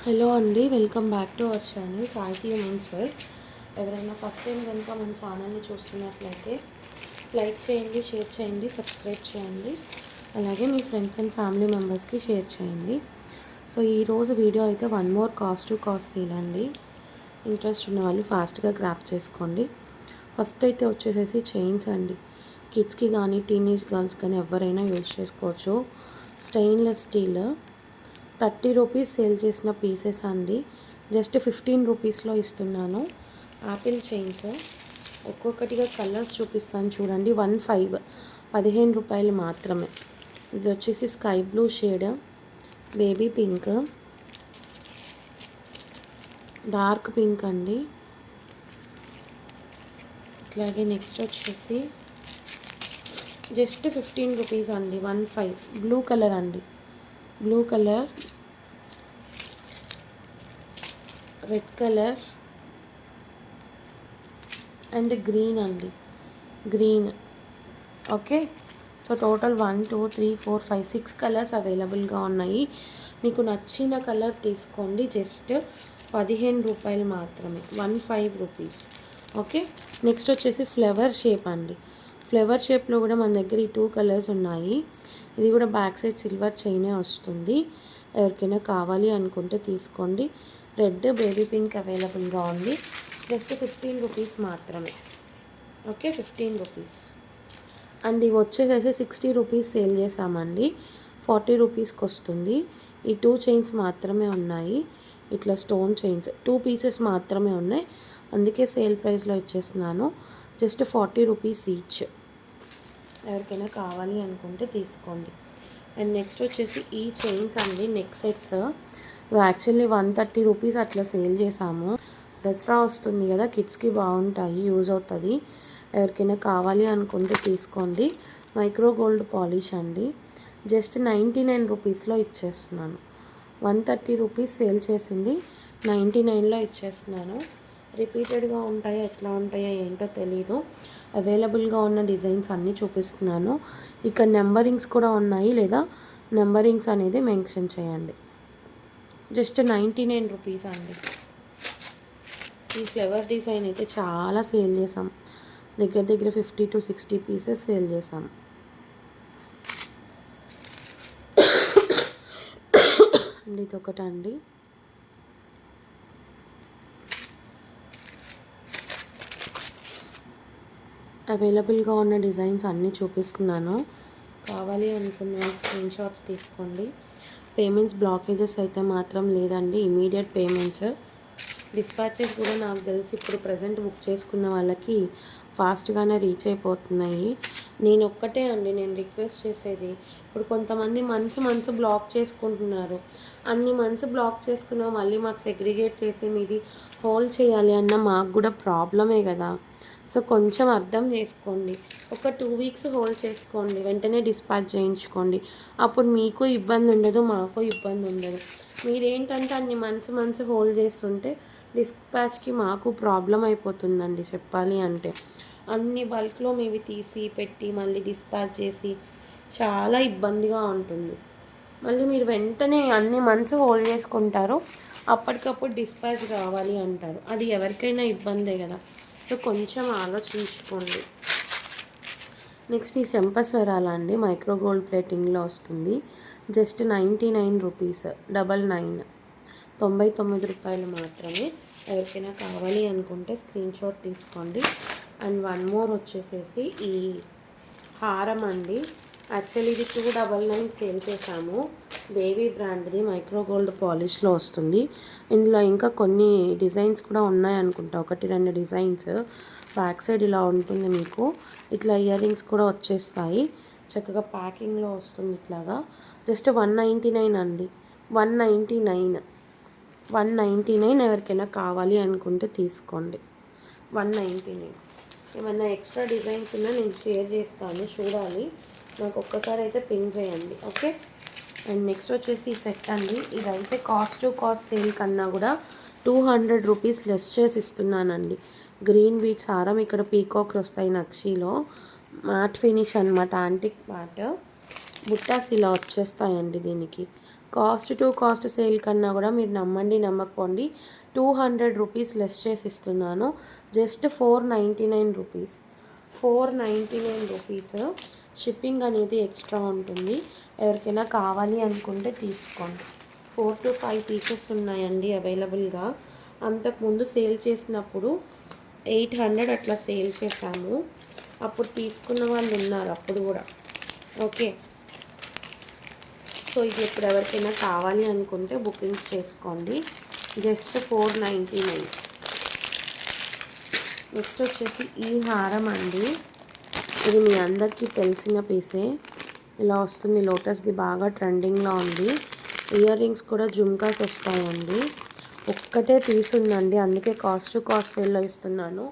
Hello అండి, welcome back to our channel సాహితీ women's world. ఎవరైనా ఫస్ట్ టైం కనుక మన ఛానల్ని చూస్తున్నట్లయితే లైక్ చేయండి, షేర్ చేయండి, సబ్స్క్రైబ్ చేయండి. అలాగే మీ ఫ్రెండ్స్ అండ్ ఫ్యామిలీ మెంబర్స్కి షేర్ చేయండి. సో ఈరోజు వీడియో అయితే one more cost to cost sale అండి. ఇంట్రెస్ట్ ఉన్న వాళ్ళు ఫాస్ట్గా గ్రాప్ చేసుకోండి. ఫస్ట్ అయితే వచ్చేసేసి చైన్స్ అండి. కిడ్స్కి కానీ టీనేజ్ గర్ల్స్ కానీ ఎవరైనా యూజ్ చేసుకోవచ్చు. స్టెయిన్లెస్ స్టీల్ 30 రూపీస్ సేల్ చేసిన పీసెస్ అండి. జస్ట్ 15 రూపీస్లో ఇస్తున్నాను. యాపిల్ చైన్స్ ఒక్కొక్కటిగా కలర్స్ చూపిస్తాను చూడండి. 15 రూపాయలు మాత్రమే. ఇది వచ్చేసి sky blue shade, baby pink, dark pink అండి. అట్లాగే నెక్స్ట్ వచ్చేసి జస్ట్ 15 రూపీస్ అండి. 15 బ్లూ కలర్ అండి. Blue colour, red colour and green అండి. Green. Okay, so total 1 2 3 4 5 6 colours అవైలబుల్గా ఉన్నాయి. మీకు నచ్చిన కలర్ తీసుకోండి. జస్ట్ 15 రూపాయలు మాత్రమే. 15 రూపీస్. ఓకే, నెక్స్ట్ వచ్చేసి ఫ్లవర్ షేప్ అండి. ఫ్లవర్ షేప్లో కూడా మన దగ్గర ఈ 2 కలర్స్ ఉన్నాయి. ఇది కూడా బ్యాక్ సైడ్ సిల్వర్ చైనే వస్తుంది. ఎవరికైనా కావాలి అనుకుంటే తీసుకోండి. రెడ్, బేబీ పింక్ అవైలబుల్గా ఉంది. జస్ట్ 15 రూపీస్ మాత్రమే. Okay, 15 rupees. అండ్ ఇవి వచ్చేసేసి 60 రూపీస్ సేల్ చేసామండి. 40 రూపీస్కి వస్తుంది. ఈ 2 చైన్స్ మాత్రమే ఉన్నాయి. ఇట్లా స్టోన్ చైన్స్ 2 పీసెస్ మాత్రమే ఉన్నాయి. అందుకే సేల్ ప్రైస్లో ఇచ్చేస్తున్నాను. Just 40 rupees each. ఎవరికైనా కావాలి అనుకుంటే తీసుకోండి. అండ్ నెక్స్ట్ వచ్చేసి ఈ చైన్స్ అండి, నెక్ సెట్స్. ఇవి యాక్చువల్లీ 130 రూపీస్ అట్లా సేల్ చేసాము. దసరా వస్తుంది కదా, కిడ్స్కి బాగుంటాయి, యూజ్ అవుతుంది. ఎవరికైనా కావాలి అనుకుంటే తీసుకోండి. మైక్రో గోల్డ్ పాలిష్ అండి. జస్ట్ 99 రూపీస్లో ఇచ్చేస్తున్నాను. 130 రూపీస్ సేల్ చేసింది, 99లో ఇచ్చేస్తున్నాను. రిపీటెడ్గా ఉంటాయో ఎట్లా ఉంటాయో ఏంటో తెలీదు. అవైలబుల్గా ఉన్న డిజైన్స్ అన్నీ చూపిస్తున్నాను. ఇక్కడ నెంబరింగ్స్ కూడా ఉన్నాయి, లేదా నెంబరింగ్స్ అనేది మెన్షన్ చేయండి. జస్ట్ 99 రూపీస్ అండి. ఈ ఫ్లవర్ డిజైన్ అయితే చాలా సేల్ చేసాం. దగ్గర దగ్గర 50 to 60 పీసెస్ సేల్ చేసాం. అండి ఇదొకటండి. అవైలబుల్గా ఉన్న డిజైన్స్ అన్నీ చూపిస్తున్నాను. కావాలి అనుకున్న స్క్రీన్ షాట్స్ తీసుకోండి. పేమెంట్స్ బ్లాకేజెస్ అయితే మాత్రం లేదండి. Immediate payments. డిస్పాచెస్ కూడా నాకు తెలిసి ఇప్పుడు ప్రజెంట్ బుక్ చేసుకున్న వాళ్ళకి ఫాస్ట్గానే రీచ్ అయిపోతున్నాయి. నేను ఒక్కటే అండి నేను రిక్వెస్ట్ చేసేది, ఇప్పుడు కొంతమంది మంత్స్ బ్లాక్ చేసుకుంటున్నారు. అన్ని మంత్స్ బ్లాక్ చేసుకున్నా మళ్ళీ మాకు సెగ్రిగేట్ చేసి మీది హోల్డ్ చేయాలి అన్న మాకు కూడా ప్రాబ్లమే కదా. సో కొంచెం అర్థం చేసుకోండి. ఒక 2 వీక్స్ హోల్డ్ చేసుకోండి, వెంటనే డిస్పాచ్ చేయించుకోండి. అప్పుడు మీకు ఇబ్బంది ఉండదు, మాకు ఇబ్బంది ఉండదు. మీరేంటంటే అన్ని మంత్స్ హోల్డ్ చేస్తుంటే డిస్పాచ్కి మాకు ప్రాబ్లం అయిపోతుందండి చెప్పాలి అంటే. అన్ని బల్క్లో మీవి తీసి పెట్టి మళ్ళీ డిస్పాచ్ చేసి చాలా ఇబ్బందిగా ఉంటుంది. మళ్ళీ మీరు వెంటనే అన్ని మంత్స్ హోల్డ్ చేసుకుంటారు, అప్పటికప్పుడు డిస్పాచ్ కావాలి అంటారు. అది ఎవరికైనా ఇబ్బందే కదా. సో కొంచెం ఆలోచించుకోండి. నెక్స్ట్ ఈ చెంపస్వరాల అండి, మైక్రో గోల్డ్ ప్లేటింగ్లో వస్తుంది. జస్ట్ 99 రూపీస్, 99 రూపాయలు మాత్రమే. ఎవరికైనా కావాలి అనుకుంటే స్క్రీన్ షాట్ తీసుకోండి. అండ్ వన్ మోర్ వచ్చేసేసి ఈ హారం అండి. యాక్చువల్లీ ఇది 299 సేల్ చేసాము. దేవి బ్రాండ్ది మైక్రో గోల్డ్ పాలిష్లో వస్తుంది. ఇందులో ఇంకా కొన్ని డిజైన్స్ కూడా ఉన్నాయనుకుంటా, 1-2 డిజైన్స్. బ్యాక్ సైడ్ ఇలా ఉంటుంది మీకు. ఇట్లా ఇయర్ రింగ్స్ కూడా వచ్చేస్తాయి. చక్కగా ప్యాకింగ్లో వస్తుంది ఇట్లాగా. జస్ట్ 199 అండి. 199 ఎవరికైనా కావాలి అనుకుంటే తీసుకోండి. 199. ఏమన్నా ఎక్స్ట్రా డిజైన్స్ ఉన్నా నేను షేర్ చేస్తాను, చూడాలి. నాకు ఒక్కసారి అయితే పింక్ చేయండి. ఓకే. అండ్ నెక్స్ట్ వచ్చేసి ఈ సెట్ అండి. ఇదైతే కాస్ట్ టు కాస్ట్ సేల్ కన్నా కూడా 200 రూపీస్ లెస్ చేసి ఇస్తున్నానండి. గ్రీన్ బీట్స్ హారం, ఇక్కడ పీకాక్స్ వస్తాయి నక్షీలో. మ్యాట్ ఫినిష్ అనమాట, యాంటిక్ మ్యాట్. బుట్టాస్ ఇలా వచ్చేస్తాయండి దీనికి. కాస్ట్ టు కాస్ట్ సేల్ కన్నా కూడా మీరు నమ్మండి నమ్మకపోండి 200 రూపీస్ లెస్ చేసి ఇస్తున్నాను. Just 499 rupees. 499 రూపీస్. షిప్పింగ్ అనేది ఎక్స్ట్రా ఉంటుంది. ఎవరికైనా కావాలి అనుకుంటే తీసుకోండి. 4 to 5 పీసెస్ ఉన్నాయండి అవైలబుల్గా. అంతకుముందు సేల్ చేసినప్పుడు 800 అట్లా సేల్ చేశాము. అప్పుడు తీసుకున్న వాళ్ళు ఉన్నారు అప్పుడు కూడా. ఓకే, సో ఇది ఇప్పుడు ఎవరికైనా కావాలి అనుకుంటే బుకింగ్స్ చేసుకోండి. జస్ట్ 499. నెక్స్ట్ వచ్చేసి ఈ హారం అండి. ఇది మీ అందరికీ తెలిసిన పీసే. ఇలా వస్తుంది, లోటస్ది బాగా ట్రెండింగ్లో ఉంది. ఇయర్ రింగ్స్ కూడా జుమ్కాస్ వస్తాయండి. ఒక్కటే పీస్ ఉందండి, అందుకే కాస్ట్ టు కాస్ట్ సేల్లో ఇస్తున్నాను.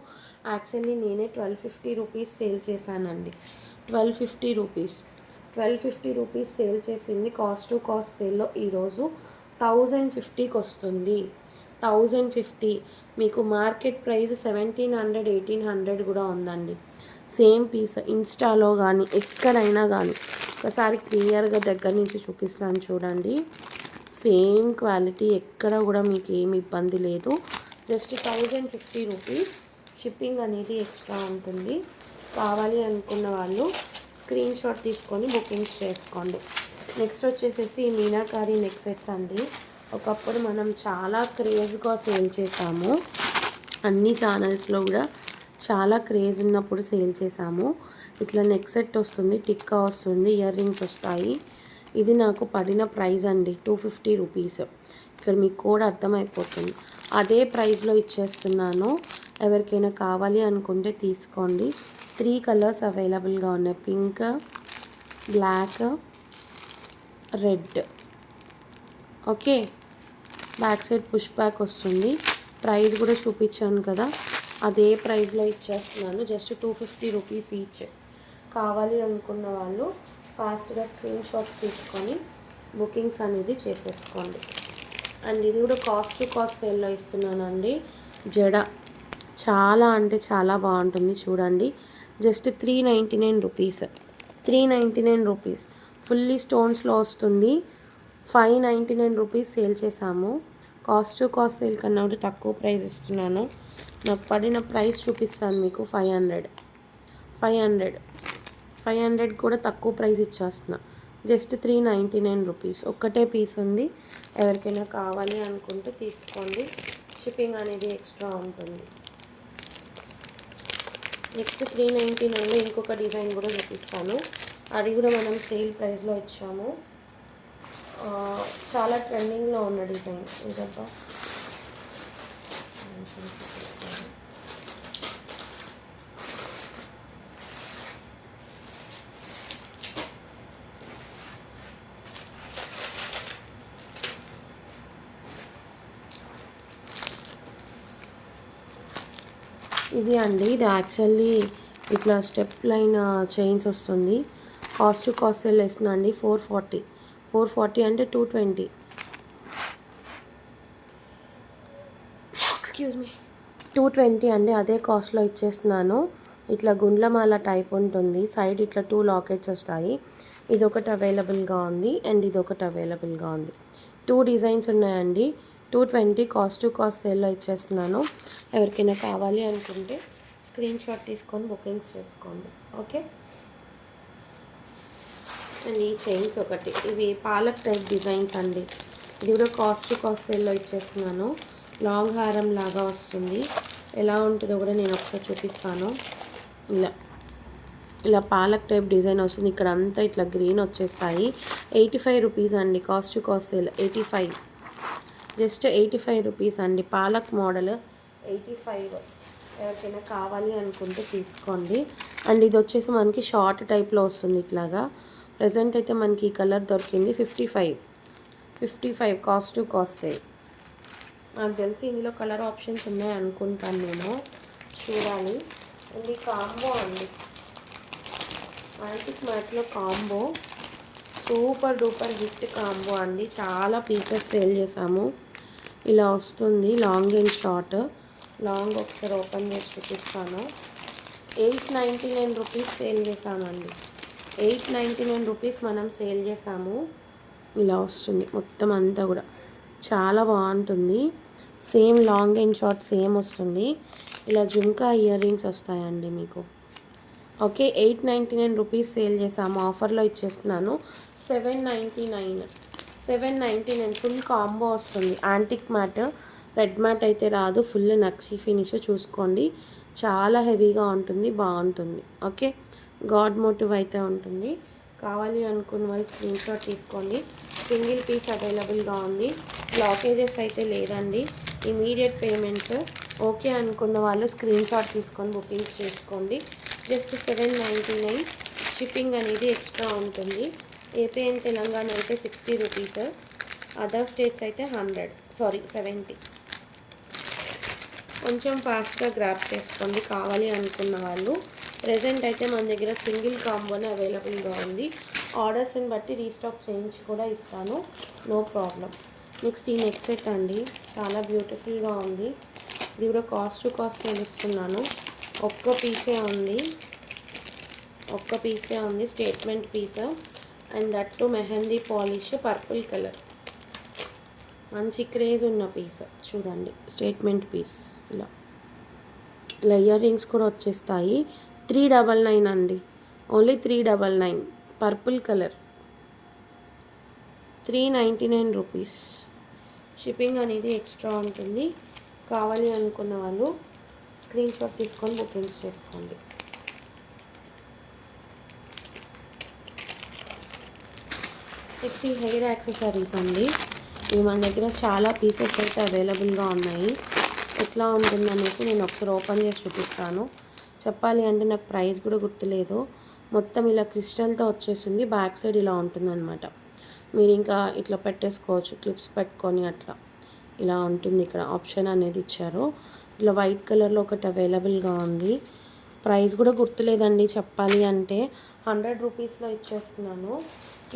యాక్చువల్లీ నేనే 1250 రూపీస్ సేల్ చేశానండి. 1250 రూపీస్ 1250 రూపీస్ సేల్ చేసింది కాస్ట్ టు కాస్ట్ సేల్లో ఈరోజు 1050కి వస్తుంది. 1050. మీకు మార్కెట్ ప్రైస్ 1700 1800 కూడా ఉందండి. సేమ్ పీస్ ఇన్స్టాలో కానీ ఎక్కడైనా కానీ ఒకసారి క్లియర్గా దగ్గర నుంచి చూపిస్తాను చూడండి. సేమ్ క్వాలిటీ, ఎక్కడ కూడా మీకు ఏమి ఇబ్బంది లేదు. Just 1050 rupees. షిప్పింగ్ అనేది ఎక్స్ట్రా ఉంటుంది. కావాలి అనుకున్న వాళ్ళు స్క్రీన్ షాట్ తీసుకొని బుకింగ్స్ చేసుకోండి. నెక్స్ట్ వచ్చేసేసి మీనాకారి నెక్ సెట్స్ అండి. ఒకప్పుడు మనం చాలా క్రేజ్గా సేల్ చేసాము. అన్ని ఛానల్స్లో కూడా చాలా క్రేజ్ ఉన్నప్పుడు సేల్ చేసాము. ఇట్లా నెక్ సెట్ వస్తుంది, టిక్కా వస్తుంది, ఇయర్ రింగ్స్ వస్తాయి. ఇది నాకు పడిన ప్రైస్ అండి 250 రూపీస్. ఇక్కడ మీకు కూడా అర్థమైపోతుంది. అదే ప్రైస్లో ఇచ్చేస్తున్నాను. ఎవరికైనా కావాలి అనుకుంటే తీసుకోండి. 3 కలర్స్ అవైలబుల్గా ఉన్నాయి. Pink, black, red. Okay, back side push back వస్తుంది. ప్రైస్ కూడా చూపించాను కదా, అదే ప్రైస్లో ఇచ్చేస్తున్నాను. Just 250 rupees each. కావాలి అనుకున్న వాళ్ళు ఫాస్ట్గా స్క్రీన్ షాట్స్ తీసుకొని బుకింగ్స్ అనేది చేసేసుకోండి. అండ్ ఇది కూడా కాస్ట్ టు కాస్ట్ సేల్లో ఇస్తున్నానండి. జడ చాలా అంటే చాలా బాగుంటుంది చూడండి. Just 399 rupees. 399 రూపీస్ ఫుల్లీ స్టోన్స్లో వస్తుంది. 599 రూపీస్ సేల్ చేసాము. కాస్ట్ టు కాస్ట్ సేల్ కన్నా కూడా తక్కువ ప్రైస్ ఇస్తున్నాను. నాకు పడిన ప్రైస్ చూపిస్తాను మీకు. 500 కూడా తక్కువ ప్రైస్ ఇచ్చేస్తున్నా. Just 399 rupees. ఒక్కటే పీస్ ఉంది. ఎవరికైనా కావాలి అనుకుంటే తీసుకోండి. షిప్పింగ్ అనేది ఎక్స్ట్రా ఉంటుంది. నెక్స్ట్ 399లో ఇంకొక డిజైన్ కూడా చూపిస్తాను. అది కూడా మనం సేల్ ప్రైస్లో ఇచ్చాము. చాలా ట్రెండింగ్లో ఉన్న డిజైన్ ఇదబ్బా. ఇది అండి, ఇది యాక్చువల్లీ ఇట్లా స్టెప్ లైన్ చైన్స్ వస్తుంది. కాస్ట్ టు కాస్ట్ సేల్ వేస్తున్నా అండి. 440 అంటే 220. ఎక్స్క్యూజ్ మీ, 220 అండి. అదే కాస్ట్లో ఇచ్చేస్తున్నాను. ఇట్లా గుండ్లమాల టైప్ ఉంటుంది. సైడ్ ఇట్లా 2 లాకెట్స్ వస్తాయి. ఇదొకటి అవైలబుల్గా ఉంది అండ్ ఇదొకటి అవైలబుల్గా ఉంది. 2 డిజైన్స్ ఉన్నాయండి. 220 కాస్ట్ టు కాస్ట్ సేల్లో ఇచ్చేస్తున్నాను. ఎవరికైనా కావాలి అనుకుంటే స్క్రీన్ షాట్ తీసుకొని బుకింగ్స్ చేసుకోండి. ఓకే, అండ్ ఈ చైన్స్ ఒకటి, ఇవి పాలక్ టైప్ డిజైన్స్ అండి. ఇది కూడా కాస్ట్ టు కాస్ట్ సేల్లో ఇచ్చేస్తున్నాను. లాంగ్ హారం లాగా వస్తుంది. ఎలా ఉంటుందో కూడా నేను ఒకసారి చూపిస్తాను. ఇలా పాలక్ టైప్ డిజైన్ వస్తుంది. ఇక్కడ అంతా ఇట్లా గ్రీన్ వచ్చేస్తాయి. 85 రూపీస్ అండి. Cost to cost sale 85. Just 85 rupees అండి. పాలక్ మోడల్ 85. ఎవరికైనా కావాలి అనుకుంటే తీసుకోండి. అండ్ ఇది వచ్చేసి మనకి షార్ట్ టైప్లో వస్తుంది ఇట్లాగా. ప్రజెంట్ అయితే మనకి ఈ కలర్ దొరికింది 55 కాస్ట్ టు కాస్ట్ సేల్. నాకు తెలిసి ఇందులో కలర్ ఆప్షన్స్ ఉన్నాయి అనుకుంటాను నేను, చూడాలి. అండ్ ఈ కాంబో అండి, యాంటిక్ మ్యాట్లో combo super duper hit combo అండి. చాలా పీసెస్ సేల్ చేసాము. ఇలా వస్తుంది లాంగ్ అండ్ షార్ట్. లాంగ్ ఒకసారి ఓపెన్ చేసి చూపిస్తాను. 899 రూపీస్ సేల్ చేసామండి. 899 రూపీస్ మనం సేల్ చేసాము. ఇలా వస్తుంది మొత్తం అంతా కూడా, చాలా బాగుంటుంది. Same long and short same వస్తుంది. ఇలా జుంకా ఇయర్ రింగ్స్ వస్తాయండి మీకు. ఓకే, 899 రూపీస్ సేల్ చేసాము, ఆఫర్లో ఇచ్చేస్తున్నాను. 799, 799 ఫుల్ కాంబో వస్తుంది. యాంటిక్ మ్యాట్, రెడ్ మ్యాట్ అయితే రాదు, ఫుల్ నక్షి ఫినిష్ చూసుకోండి. చాలా హెవీగా ఉంటుంది, బాగుంటుంది. ఓకే, గాడ్ మోటివ్ అయితే ఉంటుంది. కావాలి అనుకున్న వాళ్ళు స్క్రీన్ షాట్ తీసుకోండి. సింగిల్ పీస్ అవైలబుల్గా ఉంది. బ్లాకేజెస్ అయితే లేదండి. Immediate payments. ఓకే అనుకున్న వాళ్ళు స్క్రీన్ షాట్ తీసుకొని బుకింగ్స్ చేసుకోండి. జస్ట్ 799. షిప్పింగ్ అనేది ఎక్స్ట్రా ఉంటుంది. ఏపీ అండ్ తెలంగాణ అయితే 60 రూపీస్, అదర్ స్టేట్స్ అయితే 70. కొంచెం ఫాస్ట్గా గ్రాప్ చేసుకోండి కావాలి అనుకున్న వాళ్ళు. ప్రెజెంట్ అయితే మన దగ్గర సింగిల్ కాంబోనే అవైలబుల్గా ఉంది. ఆర్డర్స్ని బట్టి రీస్టాక్ చేయించి కూడా ఇస్తాను, నో ప్రాబ్లం. నెక్స్ట్ ఈ నెక్ సెట్ అండి, చాలా బ్యూటిఫుల్గా ఉంది. ఇది కూడా కాస్ట్ టు కాస్ట్ తెలుస్తున్నాను. ఒక్క పీసే ఉంది, statement piece. And that too mehndi polish, purple colour, మంచి క్రేజ్ ఉన్న పీస్ చూడండి. స్టేట్మెంట్ పీస్ ఇలా ఇయర్ రింగ్స్ కూడా వచ్చేస్తాయి. 399 అండి, only 399. Purple colour, 399 rupees. Shipping అనేది ఎక్స్ట్రా ఉంటుంది. కావాలి అనుకున్న వాళ్ళు స్క్రీన్ షాట్ తీసుకొని బుకింగ్స్ చేసుకోండి. నెక్స్ట్ ఈ హెయిర్ యాక్సెసరీస్ అండి. ఇవి మన దగ్గర చాలా పీసెస్ అయితే అవైలబుల్గా ఉన్నాయి. ఎట్లా ఉంటుందనేసి నేను ఒకసారి ఓపెన్ చేసి చూపిస్తాను. చెప్పాలి అంటే నాకు ప్రైస్ కూడా గుర్తులేదు. మొత్తం ఇలా క్రిస్టల్తో వచ్చేసింది. బ్యాక్ సైడ్ ఇలా ఉంటుందన్నమాట. మీరు ఇంకా ఇట్లా పెట్టేసుకోవచ్చు, క్లిప్స్ పెట్టుకొని అట్లా. ఇలా ఉంటుంది, ఇక్కడ ఆప్షన్ అనేది ఇచ్చారు. ఇట్లా వైట్ కలర్లో ఒకటి అవైలబుల్గా ఉంది. ప్రైస్ కూడా గుర్తులేదండి చెప్పాలి అంటే. 100 రూపీస్లో ఇచ్చేస్తున్నాను.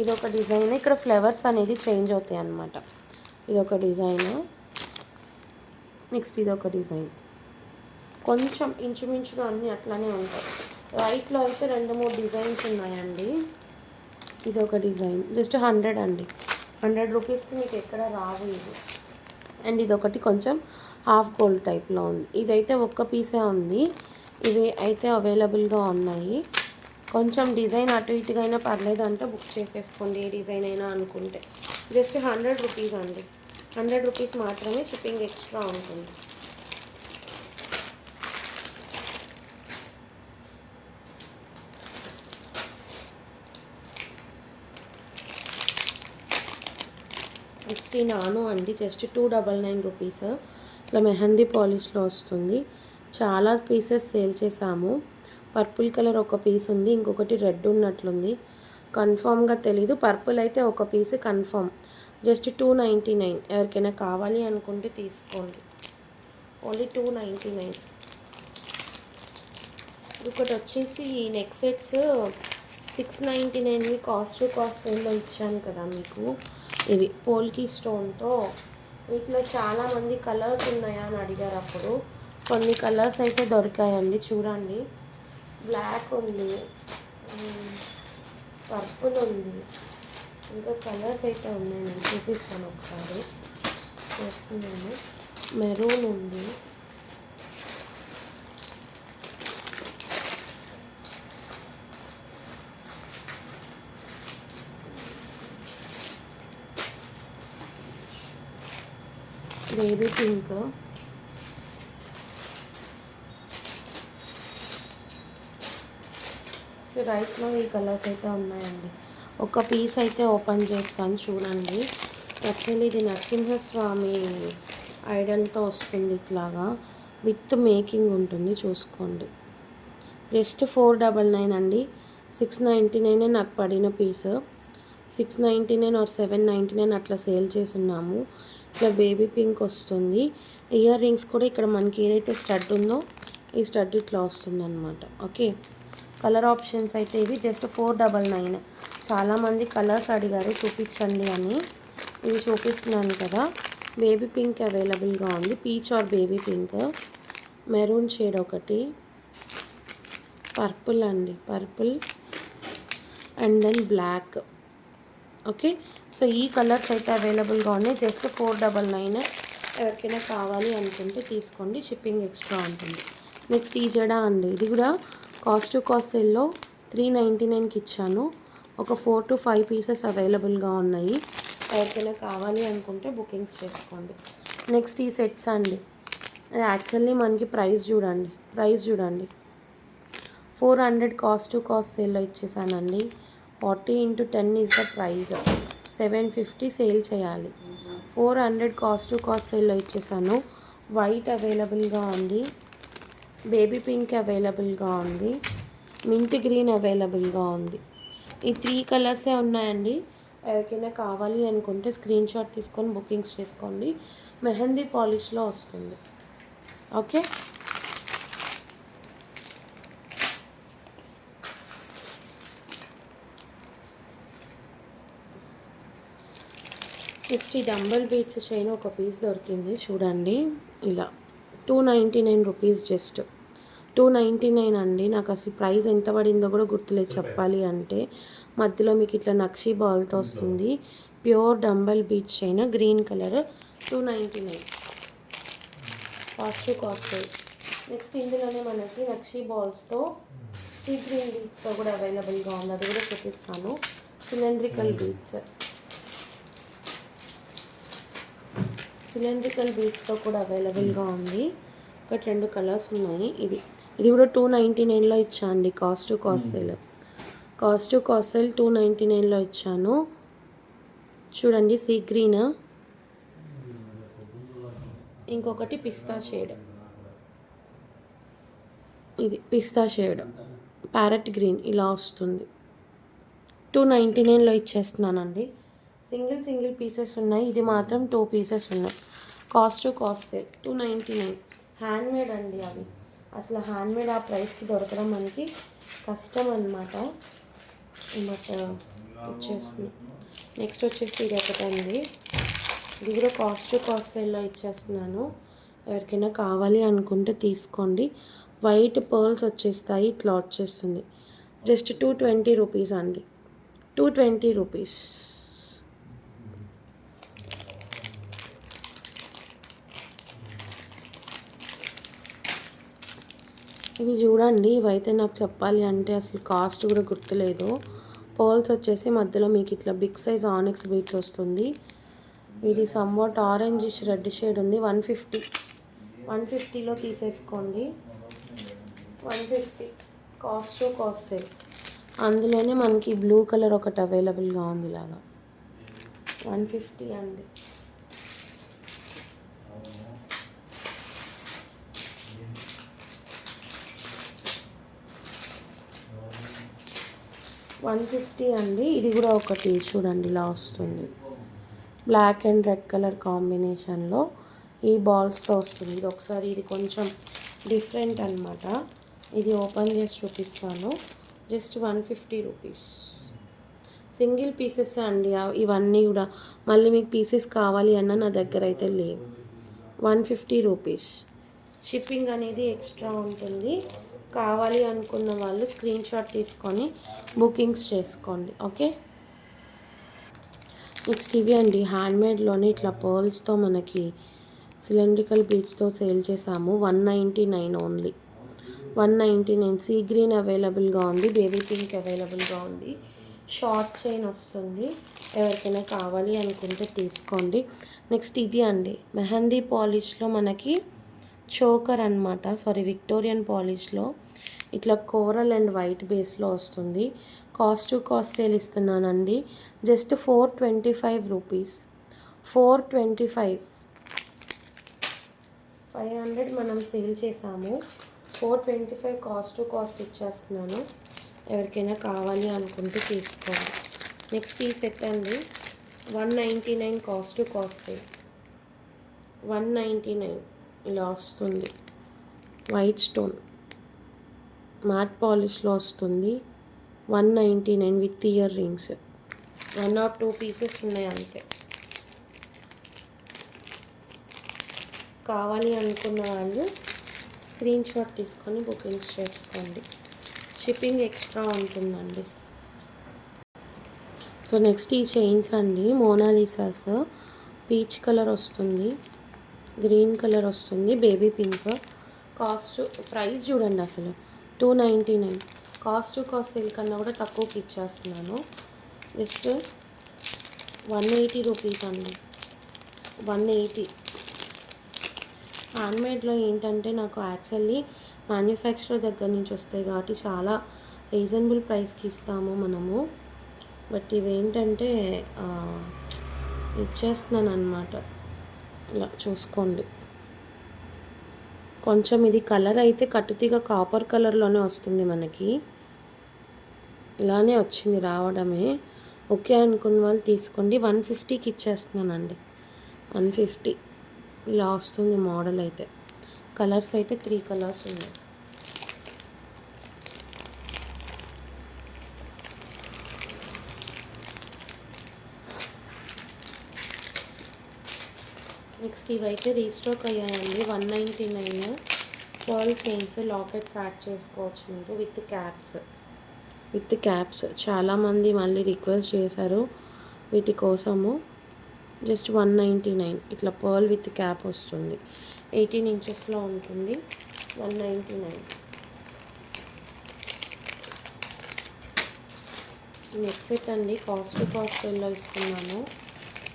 ఇది ఒక డిజైన్, ఇక్కడ ఫ్లవర్స్ అనేది చేంజ్ అవుతాయి అన్నమాట. ఇదొక డిజైన్, నెక్స్ట్ ఇదొక డిజైన్. కొంచెం ఇంచుమించుగా అన్నీ అట్లానే ఉంటాయి. రైట్లో అయితే 2-3 డిజైన్స్ ఉన్నాయండి. ఇది ఒక డిజైన్, జస్ట్ 100 అండి. 100 రూపీస్కి మీకు ఎక్కడ రావు ఇది. అండ్ ఇదొకటి కొంచెం హాఫ్ గోల్డ్ టైప్లో ఉంది. ఇదైతే ఒక్క పీసే ఉంది. ఇవి అయితే అవైలబుల్గా ఉన్నాయి. కొంచెం డిజైన్ అటు ఇటుగా అయినా పర్లేదు అంటే బుక్ చేసేసుకోండి, ఏ డిజైన్ అయినా అనుకుంటే. జస్ట్ 100 రూపీస్ అండి, 100 రూపీస్ మాత్రమే. షిప్పింగ్ ఎక్స్ట్రా ఉంటుంది. నెక్స్ట్ ఈ నాను అండి, జస్ట్ 299 రూపీస్. ఇట్లా మెహందీ పాలిష్లో వస్తుంది. చాలా పీసెస్ సేల్ చేసాము. పర్పుల్ కలర్ ఒక పీస్ ఉంది, ఇంకొకటి రెడ్ ఉన్నట్లుంది, కన్ఫామ్గా తెలీదు. పర్పుల్ అయితే ఒక పీస్ కన్ఫామ్. జస్ట్ 299. ఎవరికైనా కావాలి అనుకుంటే తీసుకోండి, ఓన్లీ 299. ఇంకొకటి వచ్చేసి ఈ neck sets 699 cost to cost సేల్లో ఇచ్చాను కదా మీకు. ఇవి పోల్కి స్టోన్తో. వీటిలో చాలామంది కలర్స్ ఉన్నాయా అని అడిగారు. అప్పుడు కొన్ని కలర్స్ అయితే దొరికాయండి, చూడండి. బ్లాక్ ఉంది, పర్పుల్ ఉంది, ఇంకా కలర్స్ అయితే ఉన్నాయి. నేను చూపిస్తాను ఒకసారి, చూస్తున్నాను. మెరూన్ ఉంది, బేబీ పింక్, సో రైట్లో ఈ కలర్స్ అయితే ఉన్నాయండి. ఒక పీస్ అయితే ఓపెన్ చేస్తాను చూడండి. యాక్చువల్లీ ఇది నరసింహస్వామి ఐడల్తో వస్తుంది, ఇట్లాగా విత్ మేకింగ్ ఉంటుంది, చూసుకోండి. జస్ట్ 499 అండి. 699 నాకు పడిన పీస్. 699 ఆర్ 799 అట్లా సేల్ చేస్తున్నాము. ఇట్లా బేబీ పింక్ వస్తుంది. ఇయర్ రింగ్స్ కూడా ఇక్కడ మనకి ఏదైతే స్టడ్ ఉందో ఈ స్టడ్ ఇట్లా వస్తుందన్నమాట. ఓకే, కలర్ ఆప్షన్స్ అయితే ఇవి. జస్ట్ 499. చాలామంది కలర్స్ అడిగారు చూపించండి అని, ఇవి చూపిస్తున్నాను కదా. బేబీ పింక్ అవైలబుల్గా ఉంది, peach or baby pink. Maroon shade ఒకటి, పర్పుల్ అండి, purple and then black. Okay, so ఈ కలర్స్ అయితే అవైలబుల్గా ఉన్నాయి. జస్ట్ 499. ఎవరికైనా కావాలి అనుకుంటే తీసుకోండి, షిప్పింగ్ ఎక్స్ట్రా ఉంటుంది. నెక్స్ట్ ఈ జడ అండి, ఇది కూడా కాస్ట్ టు కాస్ట్ సేల్లో 399కి ఇచ్చాను. ఒక 4 to 5 పీసెస్ అవైలబుల్గా ఉన్నాయి. ఎవరికైనా కావాలి అనుకుంటే బుకింగ్స్ చేసుకోండి. నెక్స్ట్ ఈ సెట్స్ అండి, యాక్చువల్లీ మనకి ప్రైస్ చూడండి 400 కాస్ట్ టు కాస్ట్ సేల్లో ఇచ్చేసానండి. 40 into 10 is the price. 750 sale చేయాలి. 400 కాస్ట్ టు కాస్ట్ సేల్లో ఇచ్చేసాను. వైట్ అవైలబుల్గా ఉంది, బేబీ పింక్ అవైలబుల్గా ఉంది, మింట్ గ్రీన్ అవైలబుల్గా ఉంది. ఈ 3 కలర్సే ఉన్నాయండి. ఎవరికైనా కావాలి అనుకుంటే స్క్రీన్ షాట్ తీసుకొని బుకింగ్స్ చేసుకోండి. మెహందీ పాలిష్లో వస్తుంది. ఓకే, నెక్స్ట్ ఈ డంబల్ బీట్స్ చైన్ ఒక పీస్ దొరికింది చూడండి. ఇలా 299 రూపీస్, జస్ట్ 299 అండి. నాకు అసలు ప్రైస్ ఎంత పడిందో కూడా గుర్తులేదు చెప్పాలి అంటే. మధ్యలో మీకు ఇట్లా నక్షీ బాల్తో వస్తుంది. Pure dumbbell beats chain, green colour, 299 cost to cost. Next ఇందులోనే మనకి నక్షీ బాల్స్తో సీ గ్రీన్ బీట్స్తో కూడా అవైలబుల్గా ఉంది. అది కూడా చూపిస్తాను. సిలిండ్రికల్ బీట్స్తో కూడా అవైలబుల్గా ఉంది. ఒక 2 కలర్స్ ఉన్నాయి. ఇది కూడా 299లో ఇచ్చా అండి. కాస్ట్ టు కాస్ట్ సేల్ 299లో ఇచ్చాను. చూడండి, సీ గ్రీన్, ఇంకొకటి పిస్తా షేడ్, ఇది పిస్తా షేడ్, ప్యారెట్ గ్రీన్ ఇలా వస్తుంది. 299లో ఇచ్చేస్తున్నానండి. సింగిల్ పీసెస్ ఉన్నాయి. ఇది మాత్రం 2 పీసెస్ ఉన్నాయి. Cost to cost sale 299. Handmade అండి అవి. అసలు హ్యాండ్మేడ్ ఆ ప్రైస్కి దొరకడం మనకి కష్టం అన్నమాట. బట్ ఇచ్చేస్తుంది. నెక్స్ట్ వచ్చేసి ఇది ఒకటండి. ఇది కూడా కాస్ట్ టు కాస్ట్ సేల్లో ఇచ్చేస్తున్నాను. ఎవరికైనా కావాలి అనుకుంటే తీసుకోండి. వైట్ పర్ల్స్ వచ్చేస్తాయి, ఇట్లా వచ్చేస్తుంది. జస్ట్ 220 రూపీస్ అండి. 220 రూపీస్. ఇవి చూడండి, ఇవైతే నాకు చెప్పాలి అంటే అసలు కాస్ట్ కూడా గుర్తులేదు. పర్ల్స్ వచ్చేసి మధ్యలో మీకు ఇట్లా బిగ్ సైజ్ ఆనిక్స్ బీట్స్ వస్తుంది. ఇది సమ్వాట్ ఆరెంజిష్ రెడ్ షేడ్ ఉంది. 150లో తీసేసుకోండి. 150 కాస్ట్ టు కాస్ట్ సేల్. అందులోనే మనకి బ్లూ కలర్ ఒకటి అవైలబుల్గా ఉంది. ఇలాగా 150 అండి. $150 అండి. ఇది కూడా ఒకటి చూడండి ఇలా వస్తుంది. బ్లాక్ అండ్ రెడ్ కలర్ కాంబినేషన్లో ఈ బాల్స్తో వస్తుంది. ఇది ఒకసారి, ఇది కొంచెం డిఫరెంట్ అనమాట. ఇది ఓపెన్ చేసి చూపిస్తాను. Just 150 rupees. సింగిల్ పీసెస్ అండి ఇవన్నీ కూడా. మళ్ళీ మీకు పీసెస్ కావాలి అన్న నా దగ్గర అయితే లేవు. 150 రూపీస్. షిప్పింగ్ అనేది ఎక్స్ట్రా ఉంటుంది. కావాలి అనుకున్న వాళ్ళు స్క్రీన్ షాట్ తీసుకొని బుకింగ్స్ చేసుకోండి. ఓకే, నెక్స్ట్ ఇవి అండి, హ్యాండ్మేడ్లోనే ఇట్లా పర్ల్స్తో మనకి సిలిండ్రికల్ బీడ్స్తో సేల్ చేసాము. 199 ఓన్లీ. 199. సీ గ్రీన్ అవైలబుల్గా ఉంది, బేబీ పింక్ అవైలబుల్గా ఉంది. షార్ట్ చైన్ వస్తుంది. ఎవరికైనా కావాలి అనుకుంటే తీసుకోండి. నెక్స్ట్ ఇది అండి, మెహందీ పాలిష్లో మనకి చోకర్ అనమాట. విక్టోరియన్ పాలిష్లో ఇట్లా కోరల్ అండ్ వైట్ బేస్లో వస్తుంది. కాస్ట్ టు కాస్ట్ సేల్ ఇస్తున్నానండి. Just 425 rupees. 425. 500 మనం సేల్ చేసాము. 425 కాస్ట్ టు కాస్ట్ ఇచ్చేస్తున్నాను. ఎవరికైనా కావాలి అనుకుంటే తీసుకోండి. నెక్స్ట్ ఈ సెట్ అండి, 199 కాస్ట్ టు కాస్ట్ సేల్. 199 ఇలా వస్తుంది. వైట్ స్టోన్ మ్యాట్ పాలిష్లో వస్తుంది. 199 with ear rings. 1 or 2 pieces ఉన్నాయి అంతే. కావాలి అనుకున్న వాళ్ళు స్క్రీన్ షాట్ తీసుకొని బుకింగ్స్ చేసుకోండి. షిప్పింగ్ ఎక్స్ట్రా ఉంటుందండి. సో నెక్స్ట్ ఈ చైన్స్ అండి మోనాలిసాస్. పీచ్ కలర్ వస్తుంది, గ్రీన్ కలర్ వస్తుంది, బేబీ పింక్. కాస్ట్ ప్రైస్ చూడండి అసలు 299. కాస్ట్ సేల్ కన్నా కూడా తక్కువకి ఇచ్చేస్తున్నాను. జస్ట్ 180 రూపీస్ అండి, 180. హ్యాండ్మేడ్లో ఏంటంటే నాకు యాక్చువల్లీ మ్యానుఫ్యాక్చరర్ దగ్గర నుంచి వస్తాయి కాబట్టి చాలా రీజనబుల్ ప్రైస్కి ఇస్తాము మనము. బట్ ఇవేంటంటే ఇచ్చేస్తున్నాను అనమాట. ఇలా చూసుకోండి. కొంచెం ఇది కలర్ అయితే కట్టుతీగ కాపర్ కలర్లోనే వస్తుంది మనకి. ఇలానే వచ్చింది రావడమే. ఓకే అనుకున్న వాళ్ళు తీసుకోండి. 150కి ఇచ్చేస్తున్నానండి, 150. ఇలా వస్తుంది మోడల్ అయితే. కలర్స్ అయితే 3 కలర్స్ ఉన్నాయి. నెక్స్ట్ ఇవైతే రీస్టాక్ అయ్యాయండి. 199. పర్ల్ చైన్స్, లాకెట్స్ యాడ్ చేసుకోవచ్చు మీరు విత్ క్యాప్స్. చాలామంది మళ్ళీ రిక్వెస్ట్ చేశారు వీటి కోసము. జస్ట్ 199. ఇట్లా పర్ల్ విత్ క్యాప్ వస్తుంది, 18 ఇంచెస్లో ఉంటుంది. 199. నెక్స్ట్ సెట్ అండి, కాస్ట్ సేల్లో ఇస్తున్నాను.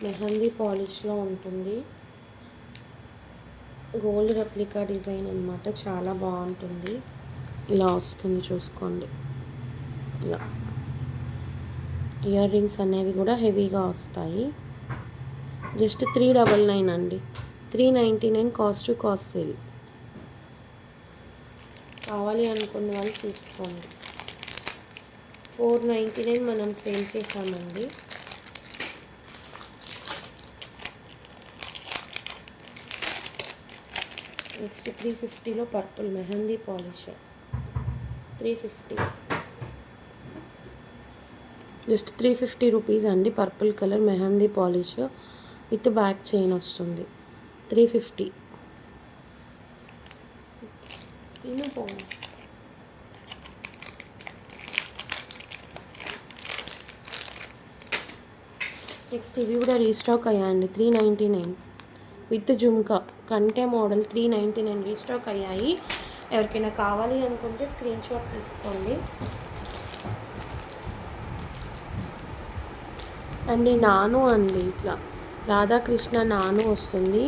మెహందీ పాలిష్లో ఉంటుంది. గోల్డ్ రెప్లికా డిజైన్ అనమాట, చాలా బాగుంటుంది. ఇలా వస్తుంది చూసుకోండి. ఇలా ఇయర్ రింగ్స్ అనేవి కూడా హెవీగా వస్తాయి. జస్ట్ 399 అండి, 399 కాస్ట్ సేల్. కావాలి అనుకున్న వాళ్ళు తీసుకోండి. 499 మనం సేల్ చేసామండి. నెక్స్ట్ 350లో purple mehndi polish, 350. Just 350 rupees అండి. Purple colour mehndi polish with back chain వస్తుంది, 350. నెక్స్ట్ ఇవి కూడా రీస్టాక్ అయ్యాయండి, 399 విత్ జుమ్కా కంటే మోడల్, 399 రీస్టాక్ అయ్యాయి. ఎవరికైనా కావాలి అనుకుంటే స్క్రీన్ షాట్ తీసుకోండి. అండి నాను అండి, ఇట్లా రాధాకృష్ణ నాను వస్తుంది.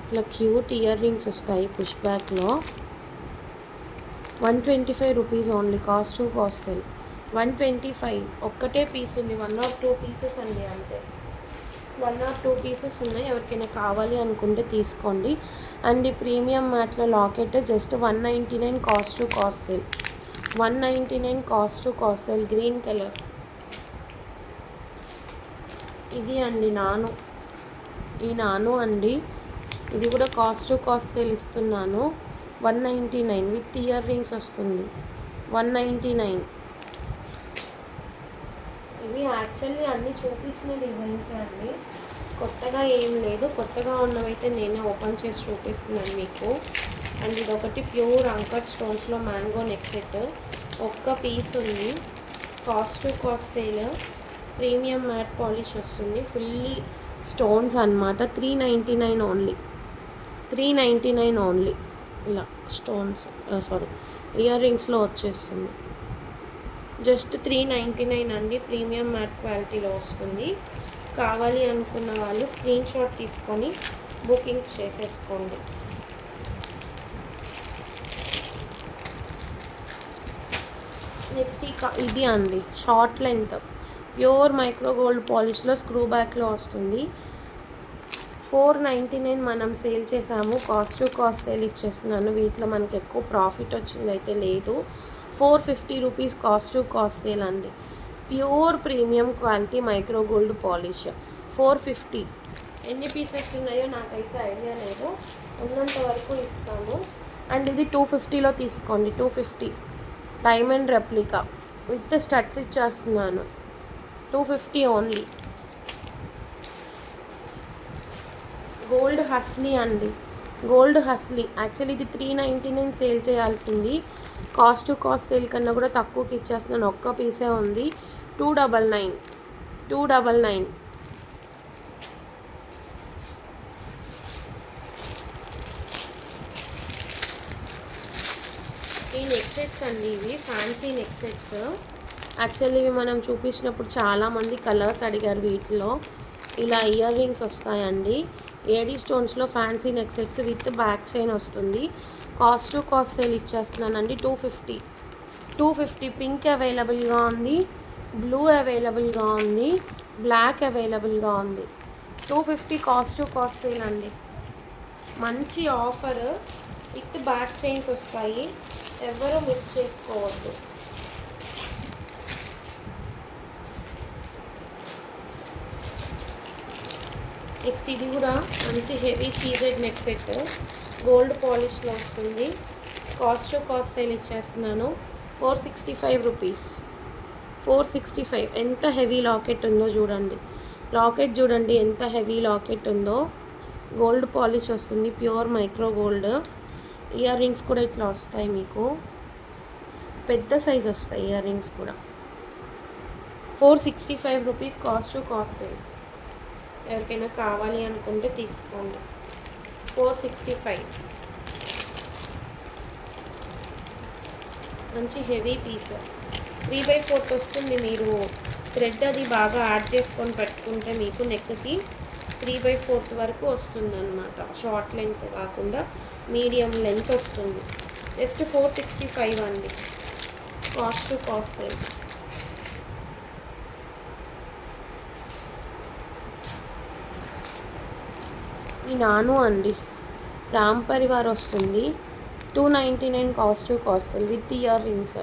ఇట్లా క్యూట్ ఇయర్ రింగ్స్ వస్తాయి పుష్ బ్యాక్లో. 125 రూపీస్ ఓన్లీ, కాస్ట్ సేల్. 125. ఒక్కటే పీస్ ఉంది, 1 or 2 పీసెస్ అండి అంతే. 1 or 2 పీసెస్ ఉన్నాయి. ఎవరికైనా కావాలి అనుకుంటే తీసుకోండి. అండ్ ఈ ప్రీమియం మ్యాట్లో locket just 199 cost sale. 199 cost sale, green colour. ఇది అండి నాను, ఈ నాను అండి. ఇది కూడా కాస్ట్ సేల్ ఇస్తున్నాను. 199 విత్ ఇయర్ రింగ్స్ వస్తుంది, 199. ఇవి యాక్చువల్లీ అన్నీ చూపించిన డిజైన్స్ అండి, కొత్తగా ఏం లేదు. కొత్తగా ఉన్నవైతే నేనే ఓపెన్ చేసి చూపిస్తున్నాను మీకు. అండ్ ఇది ఒకటి ప్యూర్ అంకట్ స్టోన్స్లో మ్యాంగో నెక్ సెట్, ఒక్క పీస్ ఉంది. Cost sale. Premium matte polish వస్తుంది, ఫుల్లీ స్టోన్స్ అనమాట. 399 ఓన్లీ, 399 ఓన్లీ. ఇలా స్టోన్స్ ఇయర్ రింగ్స్లో వచ్చేస్తుంది. జస్ట్ 399 అండి, ప్రీమియం మ్యాట్ క్వాలిటీలో వస్తుంది. కావాలి అనుకున్న వాళ్ళు స్క్రీన్ షాట్ తీసుకొని బుకింగ్స్ చేసేసుకోండి. నెక్స్ట్ ఇది అండి, short length pure micro gold పాలిష్లో స్క్రూ బ్యాక్లో వస్తుంది. 499 మనం సేల్ చేసాము, కాస్ట్ సేల్ ఇచ్చేస్తున్నాను. వీటిలో మనకి ఎక్కువ ప్రాఫిట్ వచ్చింది అయితే లేదు. 450 రూపీస్ కాస్ట్ సేల్ అండి. Pure premium quality micro gold polish, 450. ఎన్ని పీసెస్ ఉన్నాయో నాకైతే ఐడియా లేదు, ఉన్నంత వరకు ఇస్తాను. అండ్ ఇది 250లో తీసుకోండి, 250 డైమండ్ రెప్లికా విత్ స్టడ్స్ ఇచ్చేస్తున్నాను, 250 ఓన్లీ. గోల్డ్ హస్లీ అండి, గోల్డ్ హస్లీ. యాక్చువల్లీ ఇది 399 సేల్ చేయాల్సింది, కాస్ట్ సేల్ కన్నా కూడా తక్కువకి ఇచ్చేస్తున్నాను. ఒక్క పీసే ఉంది, 299 299. ఈ నెక్ సెట్స్ అండి, ఇవి ఫ్యాన్సీ నెక్ సెట్స్. యాక్చువల్లీ ఇవి మనం చూపించినప్పుడు చాలామంది కలర్స్ అడిగారు. వీటిలో ఇలా ఇయర్ రింగ్స్ వస్తాయండి. ఏడీ స్టోన్స్లో fancy neck sets with back chain వస్తుంది. కాస్ట్ టు కాస్ట్ సేల్ ఇచ్చేస్తున్నానండి. 250 పింక్ అవైలబుల్గా ఉంది, బ్లూ అవైలబుల్గా ఉంది, బ్లాక్ అవైలబుల్గా ఉంది. 250 కాస్ట్ టు కాస్ట్ సేల్ అండి. మంచి ఆఫర్ విత్ బ్యాక్ చైన్స్ వస్తాయి, ఎవరు మిస్ చేసుకోవద్దు. నెక్స్ట్ ఇది కూడా మంచి heavy CZ neck set, gold పాలిష్లో వస్తుంది. కాస్ట్ టు కాస్ట్ సేల్ ఇచ్చేస్తున్నాను. 465 రూపీస్. 465. ఎంత హెవీ లాకెట్ ఉందో చూడండి. లాకెట్ చూడండి ఎంత హెవీ లాకెట్ ఉందో. గోల్డ్ పాలిష్ వస్తుంది, pure micro gold. Ear rings కూడా ఇట్లా వస్తాయి, మీకు పెద్ద సైజ్ వస్తాయి ఇయర్ రింగ్స్ కూడా. 465 rupees cost to cost sale. ఎవరికైనా కావాలి అనుకుంటే తీసుకోండి. 465. మంచి హెవీ పీస్, 3/4 వస్తుంది. మీరు థ్రెడ్ అది బాగా యాడ్ చేసుకొని పెట్టుకుంటే మీకు నెక్కి 3/4 వరకు వస్తుంది అన్నమాట. షార్ట్ లెంత్ కాకుండా మీడియం లెంత్ వస్తుంది. జస్ట్ 465 అండి, కాస్ట్ టు కాస్ట్ సేల్. ఈ నాను అండి, రామ్ పరివార్ వస్తుంది. 299 cost to cost sale with ear rings.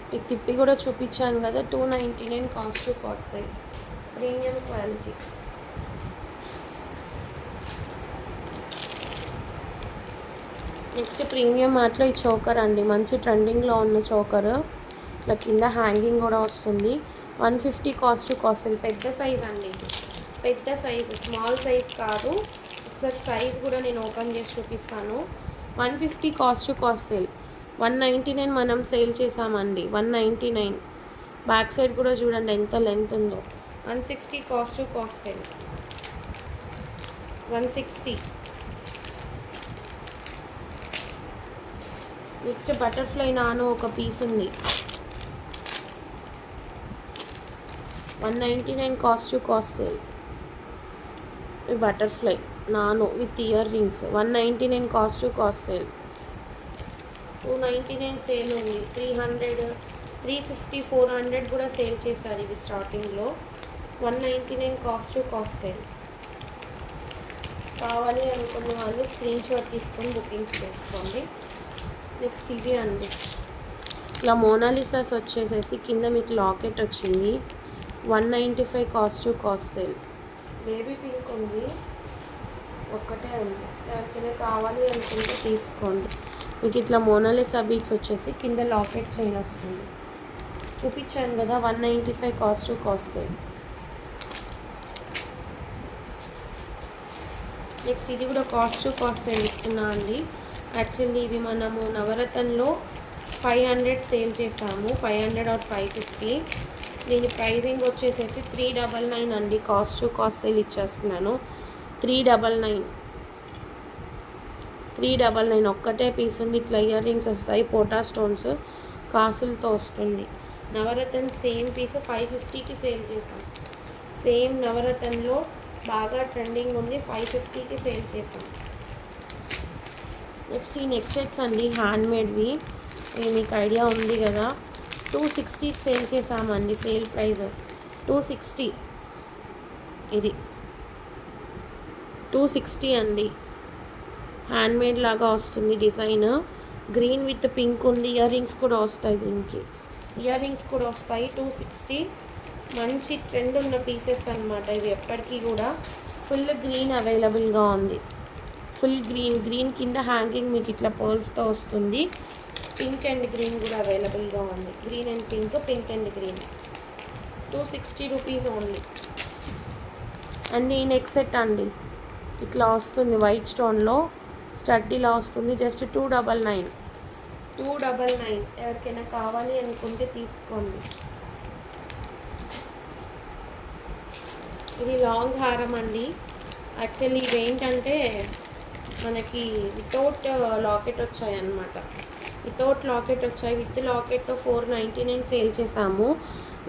మీకు తిప్పి కూడా చూపించాను కదా. 299 cost to cost sale, premium quality. Next premium మ్యాట్లో ఈ చోకర్ అండి, మంచి ట్రెండింగ్లో ఉన్న చోకర్. ఇట్లా కింద హ్యాంగింగ్ కూడా వస్తుంది. 150 కాస్ట్ టు కాస్ట్ సేల్. పెద్ద సైజ్ అండి, పెద్ద సైజు, స్మాల్ సైజ్ కాదు. ఒకసారి సైజ్ కూడా నేను ఓపెన్ చేసి చూపిస్తాను. 150 కాస్ట్ టు కాస్ట్ సేల్. 199 మనం సేల్ చేసామండి. 199. బ్యాక్ సైడ్ కూడా చూడండి ఎంత లెంత్ ఉందో. 160 cost to cost sale. 160. Next butterfly నాను ఒక పీస్ ఉంది. 199 cost to cost sale. Butterfly నాను with ear rings. 199 cost to cost sale. 299 sale ఉంది. 300, 350, 400 కూడా సేల్ చేశారు ఇవి స్టార్టింగ్లో. 199 కాస్ట్ టు కాస్ట్ సేల్. కావాలి అనుకున్న వాళ్ళు స్క్రీన్ షాట్ తీసుకొని బుకింగ్స్ చేసుకోండి. నెక్స్ట్ ఇది అండి, ఇలా మోనాలిసాస్ వచ్చేసేసి కింద మీకు లాకెట్ వచ్చింది. 195 cost to cost sale. Baby pink ఉంది, ఒక్కటే ఉంది. ఎవరికైనా కావాలి అనుకుంటే తీసుకోండి. మీకు ఇట్లా మోనాలిసా బీడ్స్ వచ్చేసి కింద లాకెట్ చైన్ వస్తుంది. చూపించాను కదా. 195 cost to cost sale. Next ఇది కూడా కాస్ట్ టు కాస్ట్ సేల్ ఇస్తున్నా అండి. యాక్చువల్లీ ఇవి మనము నవరత్నంలో 500 సేల్ చేసాము, 500 or 550. దీని ప్రైజింగ్ వచ్చేసేసి 399 అండి. కాస్ట్ టు కాస్ట్ సేల్ ఇచ్చేస్తున్నాను. 399 ఒక్కటే పీస్ ఉంది. ఇట్లా ఇయర్ రింగ్స్ వస్తాయి, పోటా స్టోన్స్, కాసులతో వస్తుంది. నవరత్న సేమ్ పీస్ 550కి సేల్ చేసాం. సేమ్ నవరత్నంలో బాగా ట్రెండింగ్ ఉంది, 550కి సేల్ చేసాం. నెక్స్ట్ ఈ నెక్ సెట్స్ అండి, హ్యాండ్మేడ్వి. మీకు ఐడియా ఉంది కదా. 260కి సేల్ చేసామండి. Sale price 260. ఇది 260 అండి. హ్యాండ్మేడ్ లాగా వస్తుంది డిజైన్. గ్రీన్ విత్ పింక్ ఉంది. ఇయర్ రింగ్స్ కూడా వస్తాయి, దీనికి ఇయర్ రింగ్స్ కూడా వస్తాయి. 260. మంచి ట్రెండ్ ఉన్న పీసెస్ అనమాట ఇవి. ఎప్పటికీ కూడా ఫుల్ గ్రీన్ అవైలబుల్గా ఉంది. ఫుల్ గ్రీన్ కింద హ్యాంగింగ్ మీకు ఇట్లా పర్ల్స్తో వస్తుంది. పింక్ అండ్ గ్రీన్ కూడా అవైలబుల్గా ఉంది. Green and pink, pink and green. 260 rupees only. And ఈ నెక్ సెట్ అండి, ఇట్లా వస్తుంది వైట్ స్టోన్లో స్టడ్ ఇలా వస్తుంది. జస్ట్ 299. ఎవరికైనా కావాలి అనుకుంటే తీసుకోండి. ఇది లాంగ్ హారం అండి. యాక్చువల్లీ ఇవేంటంటే మనకి వితౌట్ లాకెట్ వచ్చాయి అన్నమాట. వితౌట్ లాకెట్ వచ్చాయి. విత్ లాకెట్తో 499 సేల్ చేసాము.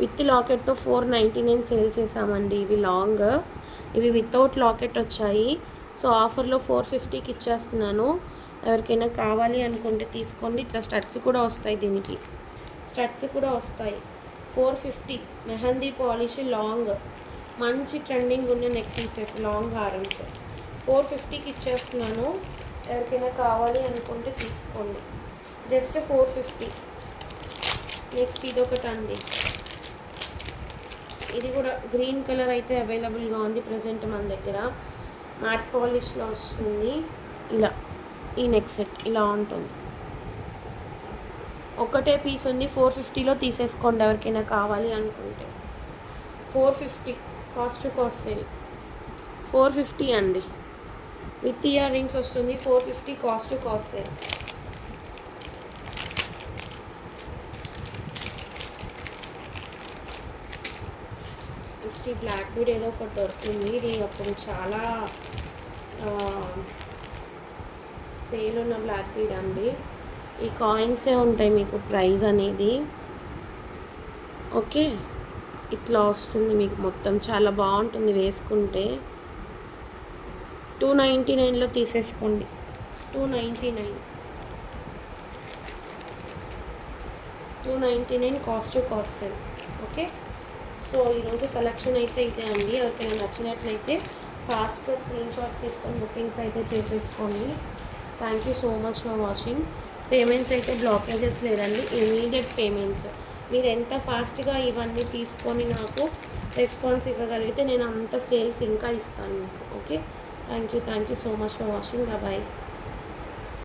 విత్ లాకెట్తో 499 సేల్ చేసామండి. ఇవి లాంగ్, ఇవి వితౌట్ లాకెట్ వచ్చాయి. సో ఆఫర్లో 450కి ఇచ్చేస్తున్నాను. ఎవరికైనా కావాలి అనుకుంటే తీసుకోండి. ఇట్లా స్టడ్స్ కూడా వస్తాయి, దీనికి స్టడ్స్ కూడా వస్తాయి. 450 మెహందీ పాలిష్ లాంగ్, మంచి ట్రెండింగ్ ఉన్న నెక్ పీసెస్ లాంగ్ హారమ్స్ 450కి ఇచ్చేస్తున్నాను. ఎవరికైనా కావాలి అనుకుంటే తీసుకోండి. జస్ట్ 450. నెక్స్ట్ ఇదొకటండి. ఇది కూడా గ్రీన్ కలర్ అయితే అవైలబుల్గా ఉంది ప్రజెంట్ మన దగ్గర. మ్యాట్ పాలిష్లో వస్తుంది. ఇలా ఈ నెక్ సెట్ ఇలా ఉంటుంది. ఒకటే పీస్ ఉంది. 450లో తీసేసుకోండి ఎవరికైనా కావాలి అనుకుంటే. 450 కాస్ట్ టు కాస్ట్ సేల్. 450 అండి. విత్ ఇయర్ రింగ్స్ వస్తుంది. 450 cost to cost sale. Next ఈ బ్లాక్ బీడ్ ఏదో ఒకటి దొరికింది. ఇది అప్పుడు చాలా సేల్ ఉన్న బ్లాక్ బీడ్ అండి. ఈ కాయిన్సే ఉంటాయి మీకు ప్రైస్ అనేది. ఓకే, ఇట్లా వస్తుంది మీకు మొత్తం. చాలా బాగుంటుంది వేసుకుంటే. 299లో తీసేసుకోండి. 299 cost to cost sale. Okay, so ఈరోజు కలెక్షన్ అయితే ఇదే అండి. ఎవరికైనా నచ్చినట్లయితే ఫాస్ట్గా స్క్రీన్ షాట్స్ తీసుకొని బుకింగ్స్ అయితే చేసేసుకోండి. Thank you so much for watching. Payments అయితే బ్లాకేజెస్ లేదండి, ఇమీడియట్ పేమెంట్స్. మీరు ఎంత ఫాస్ట్గా ఇవన్నీ తీసుకొని నాకు రెస్పాన్స్ ఇవ్వగలిగితే నేను అంత సేల్స్ ఇంకా ఇస్తాను మీకు. Okay, thank you so much for watching. Bye.